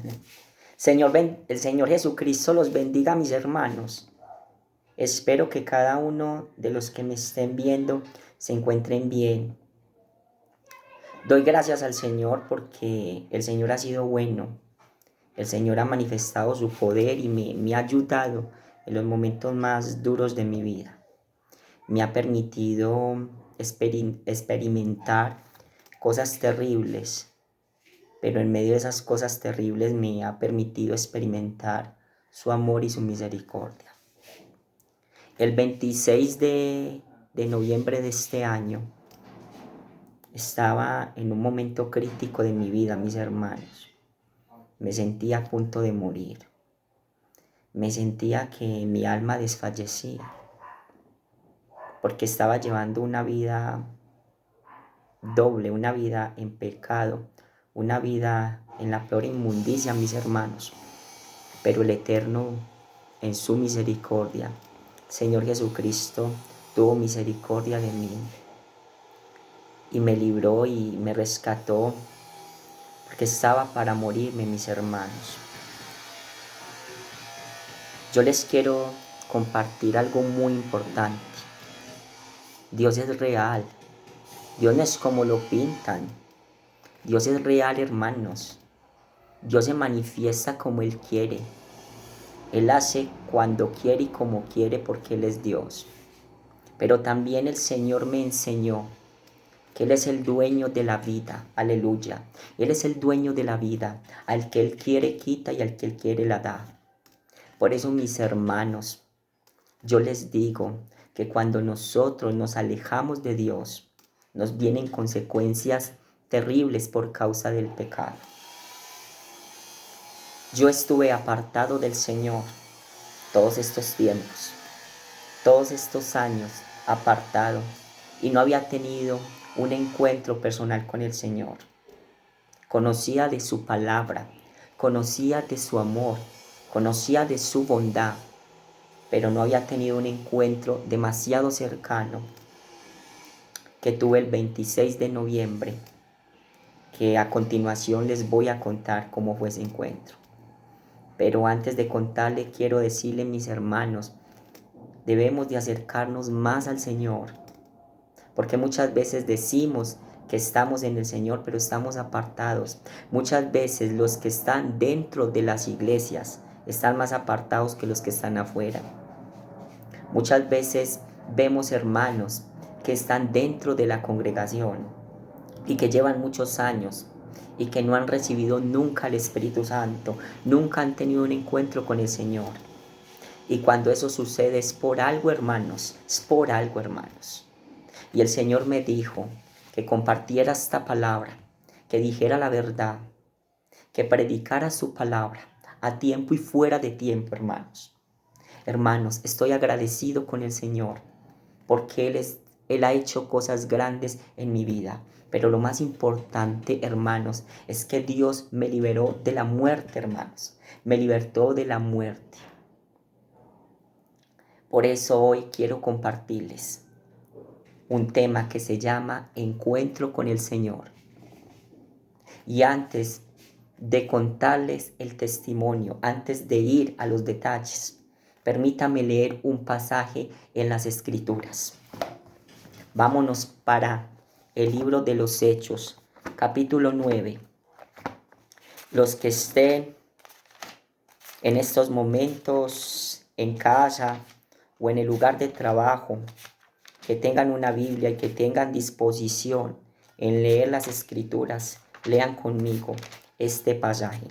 El Señor Jesucristo los bendiga, mis hermanos. Espero que cada uno de los que me estén viendo se encuentren bien. Doy gracias al Señor porque el Señor ha sido bueno. El Señor ha manifestado su poder y me ha ayudado en los momentos más duros de mi vida. Me ha permitido experimentar cosas terribles, pero en medio de esas cosas terribles me ha permitido experimentar su amor y su misericordia. El 26 de noviembre de este año estaba en un momento crítico de mi vida, mis hermanos. Me sentía a punto de morir. Me sentía que mi alma desfallecía porque estaba llevando una vida doble, una vida en pecado, una vida en la peor inmundicia, mis hermanos. Pero el Eterno, en su misericordia, Señor Jesucristo, tuvo misericordia de mí y me libró y me rescató porque estaba para morirme, mis hermanos. Yo les quiero compartir algo muy importante. Dios es real. Dios no es como lo pintan. Dios es real, hermanos. Dios se manifiesta como Él quiere. Él hace cuando quiere y como quiere porque Él es Dios. Pero también el Señor me enseñó que Él es el dueño de la vida. Aleluya. Él es el dueño de la vida. Al que Él quiere quita y al que Él quiere la da. Por eso, mis hermanos, yo les digo que cuando nosotros nos alejamos de Dios, nos vienen consecuencias terribles por causa del pecado. Yo estuve apartado del Señor todos estos tiempos, todos estos años apartado y no había tenido un encuentro personal con el Señor. Conocía de su palabra, conocía de su amor, conocía de su bondad, pero no había tenido un encuentro demasiado cercano que tuve el 26 de noviembre, que a continuación les voy a contar cómo fue ese encuentro. Pero antes de contarle, quiero decirle, mis hermanos, debemos de acercarnos más al Señor, porque muchas veces decimos que estamos en el Señor, pero estamos apartados. Muchas veces los que están dentro de las iglesias están más apartados que los que están afuera. Muchas veces vemos hermanos que están dentro de la congregación y que llevan muchos años y que no han recibido nunca el Espíritu Santo, nunca han tenido un encuentro con el Señor. Y cuando eso sucede es por algo, hermanos, es por algo, hermanos. Y el Señor me dijo que compartiera esta palabra, que dijera la verdad, que predicara su palabra a tiempo y fuera de tiempo, hermanos. Hermanos, estoy agradecido con el Señor porque Él ha hecho cosas grandes en mi vida. Pero lo más importante, hermanos, es que Dios me liberó de la muerte, hermanos. Me libertó de la muerte. Por eso hoy quiero compartirles un tema que se llama Encuentro con el Señor. Y antes de contarles el testimonio, antes de ir a los detalles, permítame leer un pasaje en las Escrituras. Vámonos para el libro de los Hechos, capítulo 9. Los que estén en estos momentos en casa o en el lugar de trabajo, que tengan una Biblia y que tengan disposición en leer las Escrituras, lean conmigo este pasaje.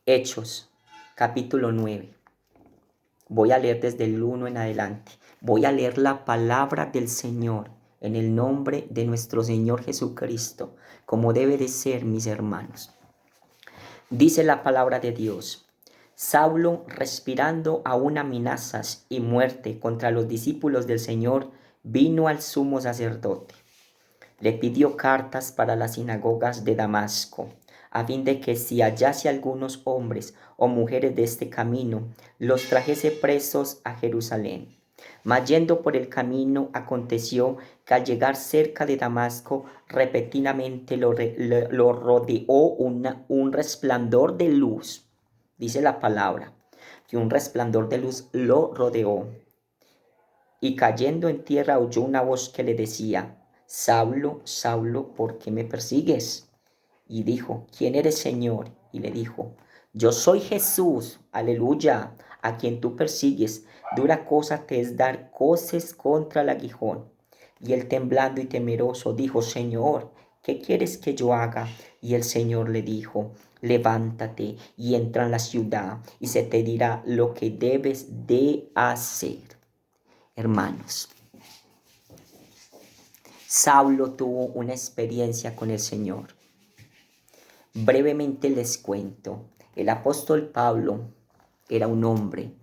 Hechos, capítulo 9. Voy a leer desde el 1 en adelante. Voy a leer la palabra del Señor en el nombre de nuestro Señor Jesucristo, como debe de ser, mis hermanos. Dice la palabra de Dios: Saulo, respirando aún amenazas y muerte contra los discípulos del Señor, vino al sumo sacerdote. Le pidió cartas para las sinagogas de Damasco, a fin de que si hallase algunos hombres o mujeres de este camino, los trajese presos a Jerusalén. Mas yendo por el camino, aconteció que al llegar cerca de Damasco, repentinamente lo rodeó un resplandor de luz. Dice la palabra, que un resplandor de luz lo rodeó. Y cayendo en tierra oyó una voz que le decía: Saulo, Saulo, ¿por qué me persigues? Y dijo: ¿Quién eres, Señor? Y le dijo: Yo soy Jesús, aleluya, a quien tú persigues. Dura cosa te es dar coces contra el aguijón. Y él, temblando y temeroso, dijo: Señor, ¿qué quieres que yo haga? Y el Señor le dijo: Levántate y entra en la ciudad, y se te dirá lo que debes de hacer. Hermanos, Saulo tuvo una experiencia con el Señor. Brevemente les cuento. El apóstol Pablo era un hombre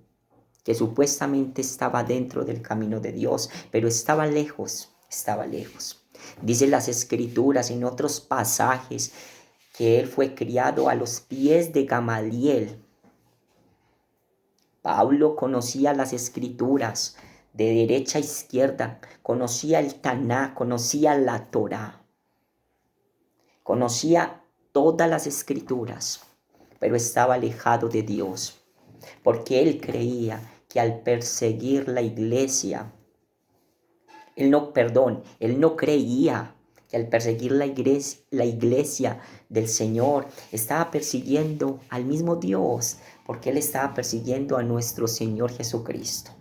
que supuestamente estaba dentro del camino de Dios, pero estaba lejos, estaba lejos. Dicen las escrituras en otros pasajes que él fue criado a los pies de Gamaliel. Pablo conocía las escrituras de derecha a izquierda, conocía el Taná, conocía la Torá, conocía todas las escrituras, pero estaba alejado de Dios, porque él creía que al perseguir la iglesia, él no creía que al perseguir la iglesia del Señor, estaba persiguiendo al mismo Dios, porque él estaba persiguiendo a nuestro Señor Jesucristo.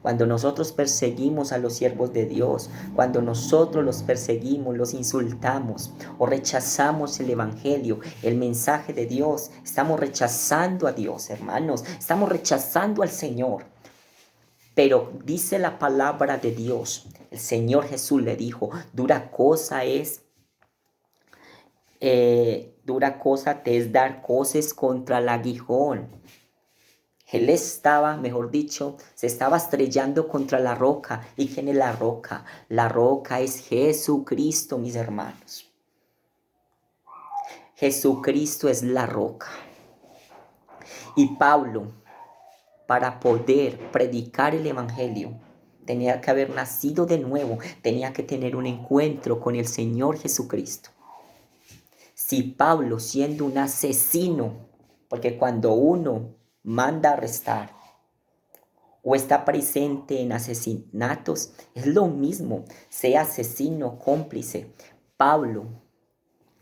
Cuando nosotros perseguimos a los siervos de Dios, cuando nosotros los perseguimos, los insultamos o rechazamos el evangelio, el mensaje de Dios, estamos rechazando a Dios, hermanos, estamos rechazando al Señor. Pero dice la palabra de Dios, el Señor Jesús le dijo: dura cosa te es dar coces contra el aguijón. Él estaba, mejor dicho, se estaba estrellando contra la roca. ¿Y quién es la roca? La roca es Jesucristo, mis hermanos. Jesucristo es la roca. Y Pablo, para poder predicar el evangelio, tenía que haber nacido de nuevo, tenía que tener un encuentro con el Señor Jesucristo. Si Pablo, siendo un asesino, porque cuando uno manda arrestar o está presente en asesinatos, es lo mismo, sea asesino, cómplice. Pablo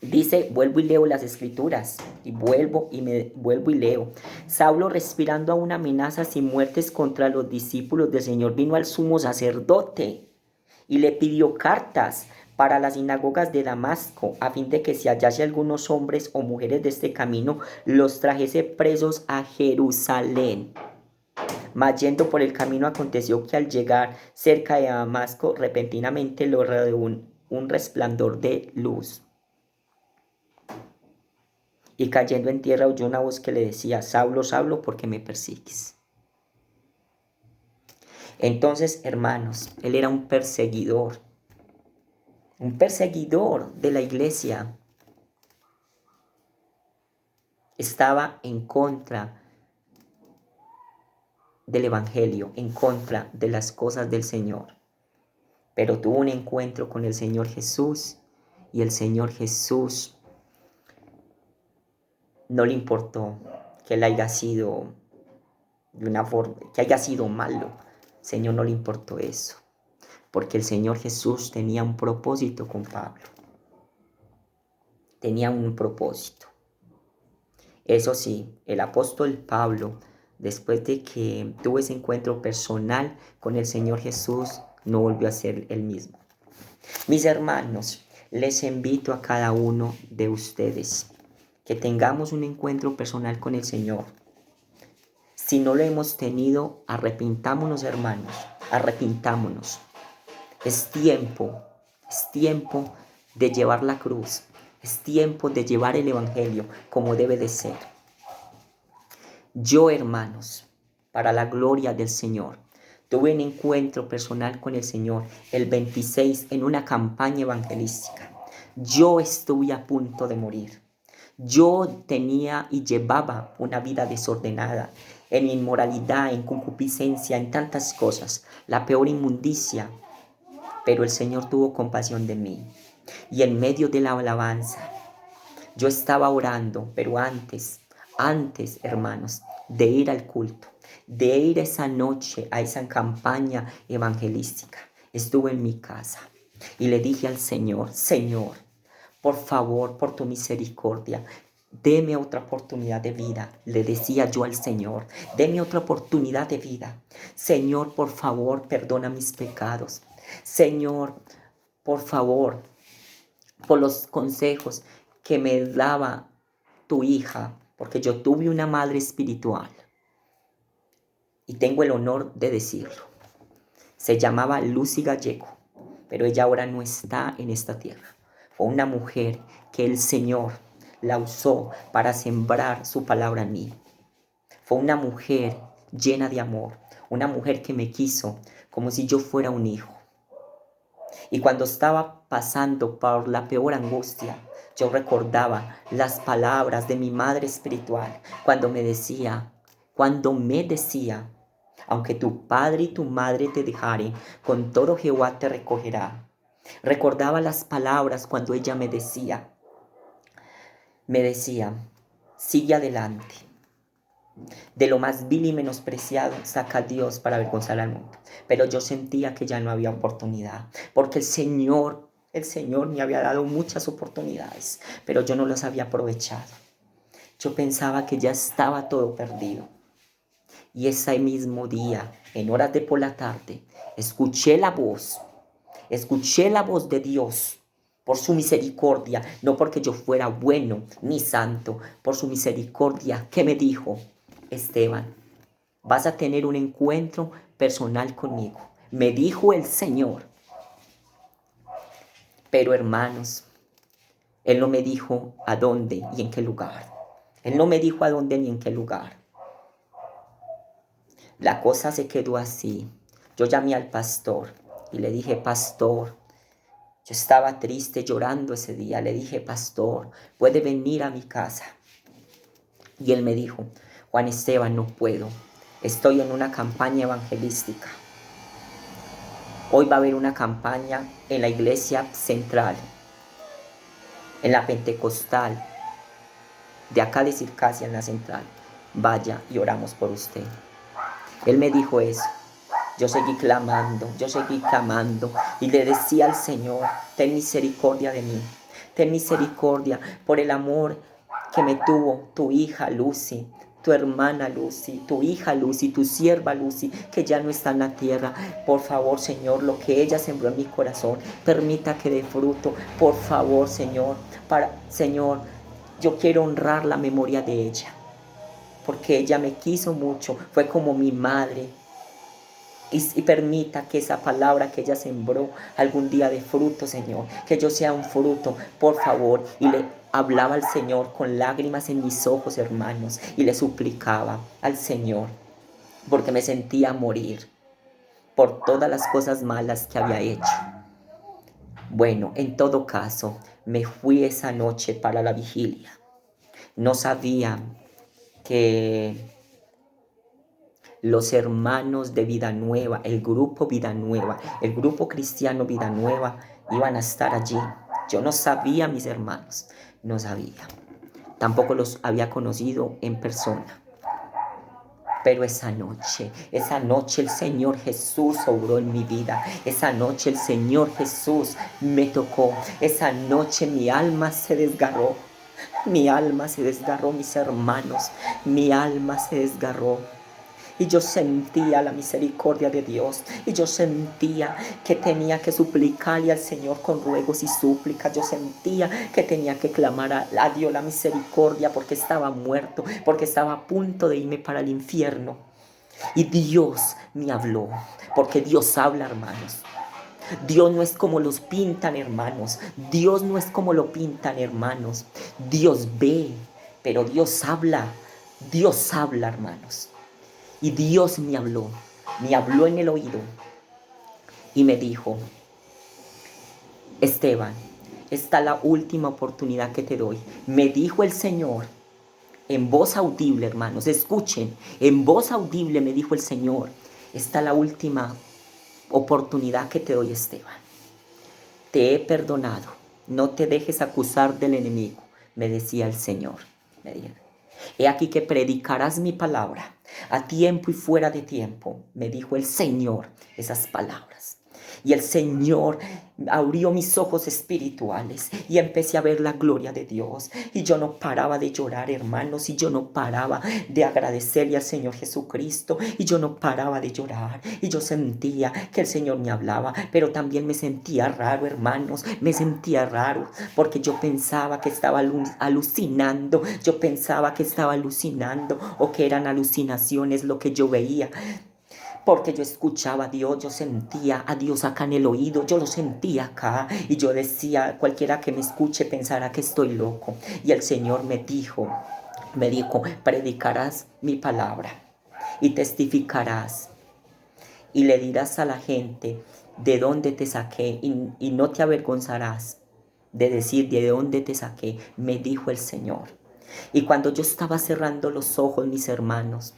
dice, vuelvo y leo las escrituras, y vuelvo y leo. Saulo, respirando aún amenazas y muertes contra los discípulos del Señor, vino al sumo sacerdote y le pidió cartas para las sinagogas de Damasco, a fin de que si hallase algunos hombres o mujeres de este camino, los trajese presos a Jerusalén. Mas yendo por el camino, aconteció que al llegar cerca de Damasco, repentinamente lo rodeó un resplandor de luz. Y cayendo en tierra oyó una voz que le decía: Saulo, Saulo, ¿por qué me persigues? Entonces, hermanos, él era un perseguidor de la iglesia. Estaba en contra del evangelio, en contra de las cosas del Señor. Pero tuvo un encuentro con el Señor Jesús, y el Señor Jesús no le importó que él haya sido de una forma, que haya sido malo. Señor, no le importó eso, porque el Señor Jesús tenía un propósito con Pablo. Tenía un propósito. Eso sí, el apóstol Pablo, después de que tuvo ese encuentro personal con el Señor Jesús, no volvió a ser el mismo. Mis hermanos, les invito a cada uno de ustedes que tengamos un encuentro personal con el Señor. Si no lo hemos tenido, arrepintámonos, hermanos, arrepintámonos. Es tiempo de llevar la cruz. Es tiempo de llevar el evangelio como debe de ser. Yo, hermanos, para la gloria del Señor, tuve un encuentro personal con el Señor el 26 en una campaña evangelística. Yo estuve a punto de morir. Yo tenía y llevaba una vida desordenada. en inmoralidad, en concupiscencia, en tantas cosas, la peor inmundicia. Pero el Señor tuvo compasión de mí. Y en medio de la alabanza, yo estaba orando, pero antes, hermanos, de ir al culto, de ir esa noche a esa campaña evangelística, estuve en mi casa y le dije al Señor, Señor, por favor, por tu misericordia, deme otra oportunidad de vida. Le decía yo al Señor, deme otra oportunidad de vida. Señor, por favor, perdona mis pecados. Señor, por favor, por los consejos que me daba tu hija, porque yo tuve una madre espiritual y tengo el honor de decirlo. Se llamaba Lucy Gallego, pero ella ahora no está en esta tierra. Fue una mujer que el Señor la usó para sembrar su palabra en mí. Fue una mujer llena de amor, una mujer que me quiso como si yo fuera un hijo. Y cuando estaba pasando por la peor angustia, yo recordaba las palabras de mi madre espiritual cuando me decía, aunque tu padre y tu madre te dejaren, con todo Jehová te recogerá. Recordaba las palabras cuando ella me decía, sigue adelante. De lo más vil y menospreciado saca a Dios para avergonzar al mundo. Pero yo sentía que ya no había oportunidad, porque el Señor me había dado muchas oportunidades, pero yo no las había aprovechado. Yo pensaba que ya estaba todo perdido. Y ese mismo día, en horas de por la tarde, escuché la voz de Dios por su misericordia, no porque yo fuera bueno ni santo, por su misericordia, que me dijo, Esteban, vas a tener un encuentro personal conmigo. Me dijo el Señor. Pero hermanos, Él no me dijo a dónde y en qué lugar. Él no me dijo a dónde ni en qué lugar. La cosa se quedó así. Yo llamé al pastor y le dije, pastor, yo estaba triste, llorando ese día. Le dije, pastor, ¿puede venir a mi casa? Y él me dijo, Juan Esteban, no puedo. Estoy en una campaña evangelística. Hoy va a haber una campaña en la iglesia central, en la pentecostal, de acá de Circasia, en la central. Vaya y oramos por usted. Él me dijo eso. Yo seguí clamando y le decía al Señor, ten misericordia de mí, ten misericordia por el amor que me tuvo tu hija Lucy, tu hermana Lucy, tu hija Lucy, tu sierva Lucy, que ya no está en la tierra. Por favor, Señor, lo que ella sembró en mi corazón, permita que dé fruto. Por favor, Señor, Señor, yo quiero honrar la memoria de ella, porque ella me quiso mucho, fue como mi madre. Y permita que esa palabra que ella sembró algún día dé fruto, Señor. Que yo sea un fruto, por favor. Y le hablaba al Señor con lágrimas en mis ojos, hermanos. Y le suplicaba al Señor, porque me sentía morir por todas las cosas malas que había hecho. Bueno, en todo caso, me fui esa noche para la vigilia. No sabía que los hermanos de Vida Nueva, el grupo Vida Nueva, el grupo cristiano Vida Nueva, iban a estar allí. Yo no sabía, mis hermanos, no sabía. Tampoco los había conocido en persona. Pero esa noche el Señor Jesús obró en mi vida. Esa noche el Señor Jesús me tocó. Esa noche mi alma se desgarró. Mi alma se desgarró, mis hermanos. Mi alma se desgarró. Y yo sentía la misericordia de Dios. Y yo sentía que tenía que suplicarle al Señor con ruegos y súplicas. Yo sentía que tenía que clamar a Dios la misericordia, porque estaba muerto, porque estaba a punto de irme para el infierno. Y Dios me habló, porque Dios habla, hermanos. Dios no es como los pintan, hermanos. Dios no es como lo pintan, hermanos. Dios ve, pero Dios habla. Dios habla, hermanos. Y Dios me habló en el oído y me dijo, Esteban, esta es la última oportunidad que te doy. Me dijo el Señor, En voz audible, hermanos, escuchen, en voz audible me dijo el Señor, esta es la última oportunidad que te doy, Esteban. Te he perdonado, no te dejes acusar del enemigo, me decía el Señor. Me dijo, he aquí que predicarás mi palabra a tiempo y fuera de tiempo, me dijo el Señor esas palabras. Y el Señor abrió mis ojos espirituales y empecé a ver la gloria de Dios. Y yo no paraba de llorar, hermanos, y yo no paraba de agradecerle al Señor Jesucristo. Y yo no paraba de llorar. Y yo sentía que el Señor me hablaba, pero también me sentía raro, hermanos. Me sentía raro porque yo pensaba que estaba alucinando. Yo pensaba que estaba alucinando o que eran alucinaciones lo que yo veía. Porque yo escuchaba a Dios, yo sentía a Dios acá en el oído, yo lo sentía acá y yo decía, cualquiera que me escuche pensará que estoy loco. Y el Señor me dijo, predicarás mi palabra y testificarás y le dirás a la gente de dónde te saqué y no te avergonzarás de decir de dónde te saqué, me dijo el Señor. Y cuando yo estaba cerrando los ojos, mis hermanos,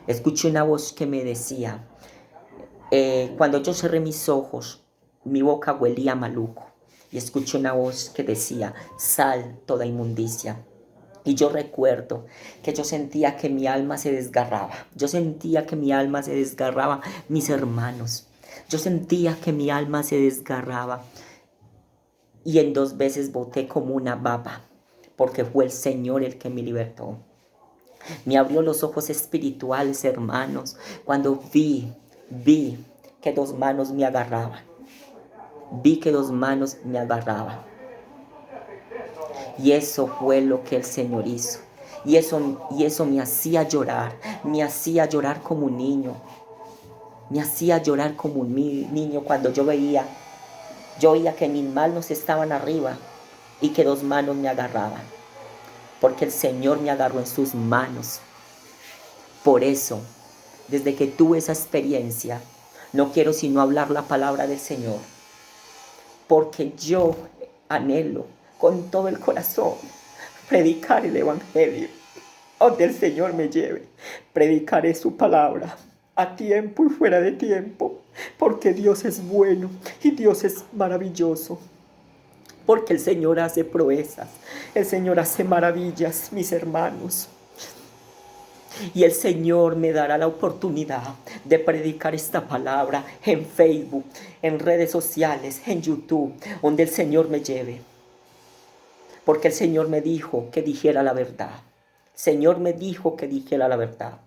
escuché una voz que me decía, cuando yo cerré mis ojos, mi boca huelía maluco y escuché una voz que decía, sal toda inmundicia. Y yo recuerdo que yo sentía que mi alma se desgarraba. Yo sentía que mi alma se desgarraba, mis hermanos. Yo sentía que mi alma se desgarraba. Y en 2 veces boté como una baba, porque fue el Señor el que me libertó. Me abrió los ojos espirituales, hermanos, cuando vi que 2 manos me agarraban. Vi que 2 manos me agarraban. Y eso fue lo que el Señor hizo. Y eso me hacía llorar como un niño. Me hacía llorar como un niño cuando yo veía que mis manos estaban arriba y que 2 manos me agarraban. Porque el Señor me agarró en sus manos. Por eso, desde que tuve esa experiencia, no quiero sino hablar la palabra del Señor. Porque yo anhelo con todo el corazón predicar el Evangelio. Donde el Señor me lleve, predicaré su palabra a tiempo y fuera de tiempo. Porque Dios es bueno y Dios es maravilloso. Porque el Señor hace proezas, el Señor hace maravillas, mis hermanos. Y el Señor me dará la oportunidad de predicar esta palabra en Facebook, en redes sociales, en YouTube, donde el Señor me lleve. Porque el Señor me dijo que dijera la verdad. El Señor me dijo que dijera la verdad.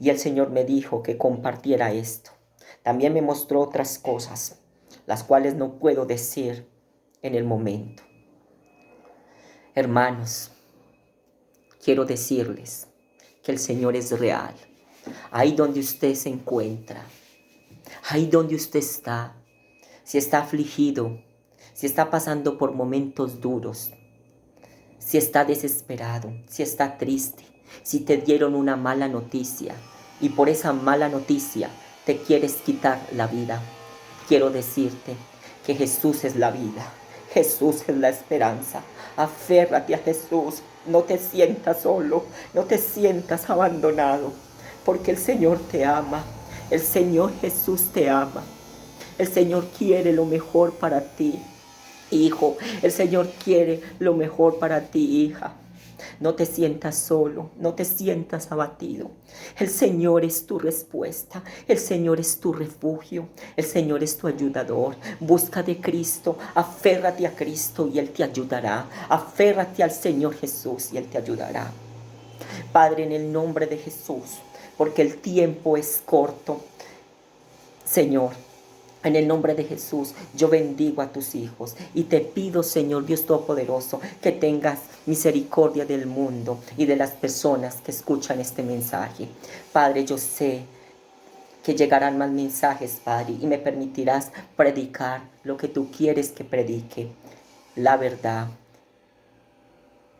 Y el Señor me dijo que compartiera esto. También me mostró otras cosas, las cuales no puedo decir en el momento. Hermanos, quiero decirles que el Señor es real. Ahí donde usted se encuentra, ahí donde usted está, si está afligido, si está pasando por momentos duros, si está desesperado, si está triste, si te dieron una mala noticia y por esa mala noticia te quieres quitar la vida, quiero decirte que Jesús es la vida, Jesús es la esperanza. Aférrate a Jesús, no te sientas solo, no te sientas abandonado, porque el Señor te ama, el Señor Jesús te ama, el Señor quiere lo mejor para ti. Hijo, el Señor quiere lo mejor para ti, hija. No te sientas solo, no te sientas abatido. El Señor es tu respuesta, el Señor es tu refugio, el Señor es tu ayudador. Busca de Cristo, aférrate a Cristo y Él te ayudará. Aférrate al Señor Jesús y Él te ayudará. Padre, en el nombre de Jesús, porque el tiempo es corto, Señor, en el nombre de Jesús, yo bendigo a tus hijos y te pido, Señor Dios Todopoderoso, que tengas misericordia del mundo y de las personas que escuchan este mensaje. Padre, yo sé que llegarán más mensajes, Padre, y me permitirás predicar lo que tú quieres que predique, la verdad.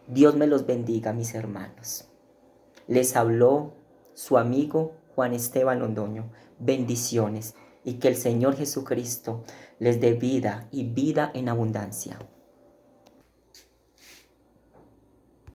Dios me los bendiga, mis hermanos. Les habló su amigo Juan Esteban Londoño. Bendiciones y que el Señor Jesucristo les dé vida y vida en abundancia.